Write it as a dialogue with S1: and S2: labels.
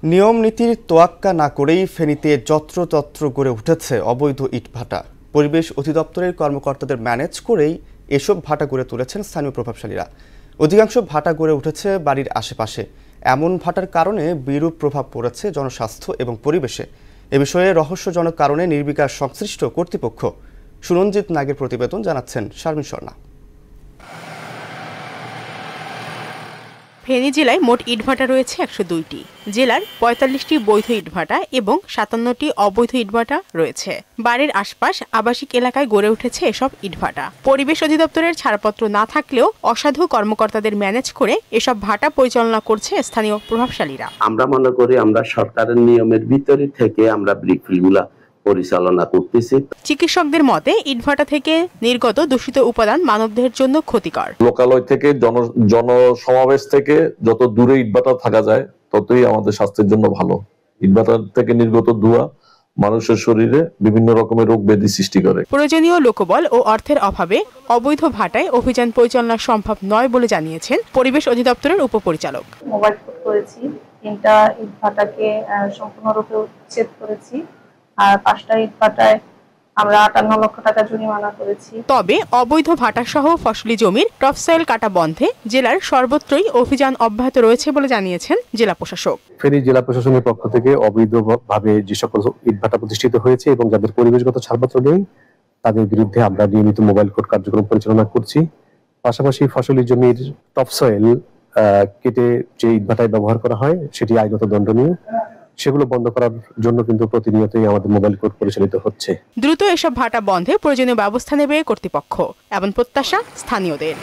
S1: নিয়ম নীতির তোয়াক্কা না করেই ফেনীতে যত্রতত্র গড়ে উঠেছে অবৈধ ইটভাটা। পরিবেশ অধিদপ্তরের কর্মকর্তাদের ম্যানেজ করেই এসব ভাটা গড়ে তুলেছেন স্থানীয় প্রভাবশালীরা। অধিকাংশ ভাটা গড়ে উঠেছে বাড়ির আশেপাশে। এমন ভাটার কারণে বিরূপ প্রভাব পড়েছে জনস্বাস্থ্য এবং পরিবেশে। এ বিষয়ে রহস্যজনক কারণে নির্বিকার সংশ্লিষ্ট কর্তৃপক্ষ। সুরঞ্জিত নাগের প্রতিবেদন, জানাচ্ছেন শারমিন স্বর্ণা।
S2: ফেনী জেলায় মোট ইটভাটা রয়েছে ১০২টি। জেলার ৪৫টি বৈধ ইটভাটা এবং ৫৭টি অবৈধ ইটভাটা রয়েছে। বাড়ির আশপাশ আবাসিক এলাকায় গড়ে উঠেছে এসব ইটভাটা। পরিবেশ অধিদপ্তরের ছাড়পত্র না থাকলেও অসাধু কর্মকর্তাদের ম্যানেজ করে এসব ভাটা পরিচালনা করছে স্থানীয় প্রভাবশালীরা।
S3: আমরা মনে করি আমরা সরকারের নিয়মের ভিতরে থেকে আমরা ব্রিকফিলগুলা পরিচালনা করতেছি।
S2: চিকিৎসকদের মতে ইটভাটা থেকে নির্গত দূষিত উপাদান মানবদেহের জন্য ক্ষতিকর।
S4: লোকালয় থেকে জনসমাবেশ থেকে যত দূরে ইটভাটা থাকা যায় ততই আমাদের স্বাস্থ্যের জন্য ভালো। ইটভাটা থেকে নির্গত ধোঁয়া মানুষের শরীরে বিভিন্ন রকমের রোগ ব্যাধি সৃষ্টি করে।
S2: প্রয়োজনীয় লোকবল ও অর্থের অভাবে অবৈধ ভাটায় অভিযান পরিচালনা সম্ভব নয় বলে জানিয়েছেন পরিবেশ অধিদপ্তরের উপপরিচালক।
S5: মোবাইল কোর্ট করেছি, 3টা ইটভাটাকে সম্পূর্ণরূপে উচ্ছেদ করেছি, আর 5টা ইটভাটায় আমরা 58 লক্ষ টাকা জরিমানা করেছি।
S2: তবে অবৈধ ভাটা সহ ফসলি জমির টপসয়েল কাটা বন্ধে জেলার সর্বত্রই অভিযান অব্যাহত রয়েছে বলে জানিয়েছেন জেলা প্রশাসক।
S6: ফেনী জেলা প্রশাসনের পক্ষ থেকে অবৈধভাবে যে সকল ইটভাটা প্রতিষ্ঠিত হয়েছে এবং যাদের পরিবেশগত ছাড়পত্র নেই তাদের বিরুদ্ধে আমরা নিয়মিত মোবাইল কোর্ট কার্যক্রম পরিচালনা করছি। পাশাপাশি ফসলি জমির টপসয়েল কেটে যে ইটভাটায় ব্যবহার করা হয় সেটি আইনত দণ্ডনীয়। সেগুলো বন্ধ করার জন্য কিন্তু প্রতিনিয়তই আমাদের মোবাইল কোর্ট পরিচালিত হচ্ছে।
S2: দ্রুত এসব ভাটা বন্ধে প্রয়োজনীয় ব্যবস্থা নেবে কর্তৃপক্ষ, এমন প্রত্যাশা স্থানীয়দের।